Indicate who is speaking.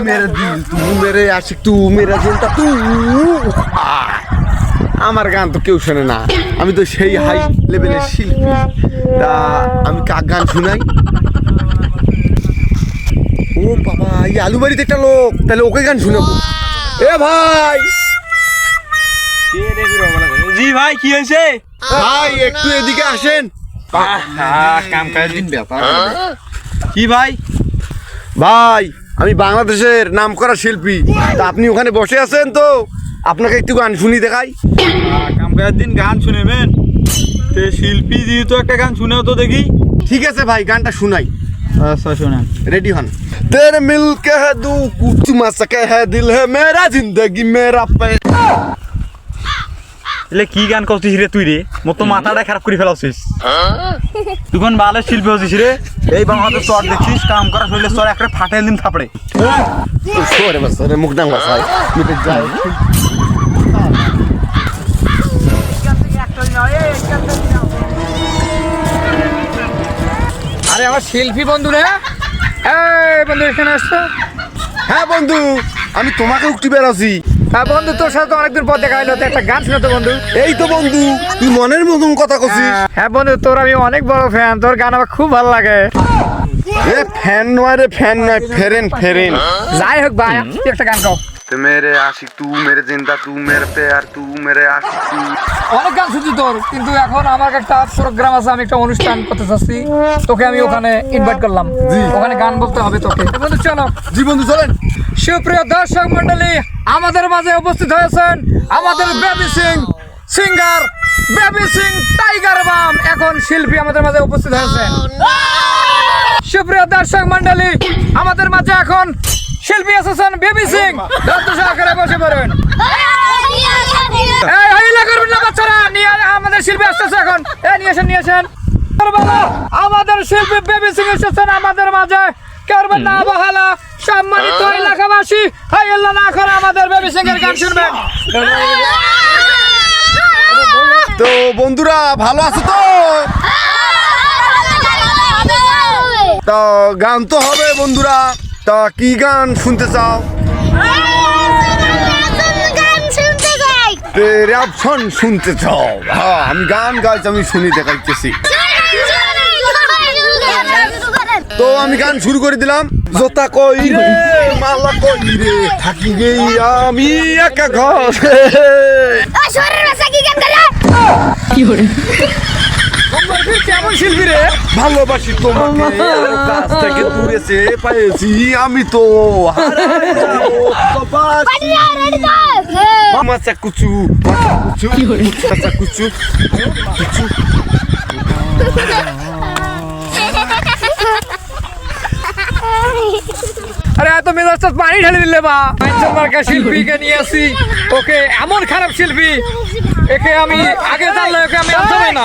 Speaker 1: मेरा दिल तू मेरे आशिक तू मेरा जिंदा तू আমার গান তো কেউ শোনে না, আমি তো সেই হাই লেভেলের শিল্পী। তা আমি কাক গান শুনাই। ও বাবা, এই আলুবাড়িতে একটা লোক, তাহলে ওকে গান শুনাবো। এ ভাই,
Speaker 2: জি ভাই, কি হয়েছে
Speaker 1: ভাই একটু এদিকে আসেন।
Speaker 2: কাম কাজের দিন ব্যাপার কি ভাই?
Speaker 1: ভাই আমি বাংলাদেশের নামকরা শিল্পী, তা আপনি ওখানে বসে আছেন, তো আপনাকে একটু গান শুনি দেখাই।
Speaker 2: কাম কাজের দিন গান শুনেবেন? তে শিল্পী যেহেতু একটা গান শুনেও তো দেখি।
Speaker 1: ঠিক আছে ভাই, গানটা শুনাই।
Speaker 2: আচ্ছা শোনেন।
Speaker 1: रेडी हन। तेरे मिल के है दू कुछ मसके है दिल है मेरा जिंदगी मेरा पे।
Speaker 2: এলে কি গান করছিস রে তুই রে? মোর তো মাথাটা খারাপ করে ফেলাছিস। তুই কোন ভালো শিল্পী হচ্ছিস রে? এই বাংলাদেশ চর দেখছিস, কাম করা শরীরে চর একটা ফাটে দিন থাপড়ে।
Speaker 1: सोरे बस सोरे मुकदम बस भाई मिट जाए।
Speaker 3: আরে আমার শিল্পী বন্ধু রে, এই বন্ধু এখানে আসছো?
Speaker 1: হ্যাঁ বন্ধু, আমি তোমাকে উঠতে বেরাছি।
Speaker 3: হ্যাঁ বন্ধু, তোর সাথে তো অনেকদিন পর দেখা হলো, তো একটা গান শোনাতো বন্ধু।
Speaker 1: এই তো বন্ধু, তুই মনের মতন কথা কছিস।
Speaker 3: হ্যাঁ বন্ধু, তোর আমি অনেক বড় ফ্যান, তোর গান আমার খুব ভালো লাগে।
Speaker 1: এ ফ্যান নয় রে, ফ্যান নয়, ফেরেন ফেরেন।
Speaker 3: যাই হোক ভাই, তুই একটা গান গাও।
Speaker 1: ते मेरे आशिक तू मेरे जिंदा तू मेरे प्यार तू मेरे आशिक तू।
Speaker 3: অনেক গান শুনছি তোর, কিন্তু এখন আমার একটা প্রোগ্রাম আছে, আমি একটা অনুষ্ঠান করতে চাচ্ছি, তোকে আমি ওখানে ইনভাইট করলাম। ওখানে গান বলতে হবে তোকে। বন্ধু চলো।
Speaker 1: জি বন্ধু চলেন।
Speaker 3: সুপ্রিয় দর্শক মন্ডলী, আমাদের মাঝে উপস্থিত হয়েছেন আমাদের baby Singh singer, baby Singh tiger বাম এখন শিল্পী আমাদের মাঝে উপস্থিত হয়েছেন। সুপ্রিয় দর্শক মন্ডলী, আমাদের মাঝে এখন শিল্পী এসেছেন বেবি সিং। ধৈর্য সহকারে বসে পড়ুন। এই হাইলা করবেন না বাচ্চারা, নিয়ে আমাদের শিল্পী আসতেছে এখন। এই নিয়ে আসেন। আমাদের শিল্পী বেবি সিং এসেছেন আমাদের মাঝে। করবেন না অবহেলা, সম্মানিত এলাকাবাসী, হাই আল্লাহ না করে আমাদের বেবি সিং এর গান শুনবেন।
Speaker 1: তো বন্ধুরা ভালো আছো তো? তো গান তো হবে বন্ধুরা, তা কি গান শুনতে চাও? র‍্যাপ সং শুনতে চাও? হ্যাঁ, আমি গান গাইছি, আমি শুনি দেখাইতেছি। তো আমি গান শুরু করে দিলাম। জোতা কই রে মালা কই রে, থাকি গেই আমি একা ঘরে।
Speaker 3: কেমন শিল্পী রে?
Speaker 1: ভালোবাসি তোমাকে, কাছ থেকে দূরে সে পাইছি আমি তো হারাই যাবো বাসি। মাচা কুচু মাচা কুচু কুচু।
Speaker 3: আরে এত মেজাজটা পানি ঢেলে দিলে বা। শিল্পীকে নিয়ে আসি, ওকে এমন খারাপ শিল্পী, একে আমি আগে জানলে ওকে আমি আনতামই না।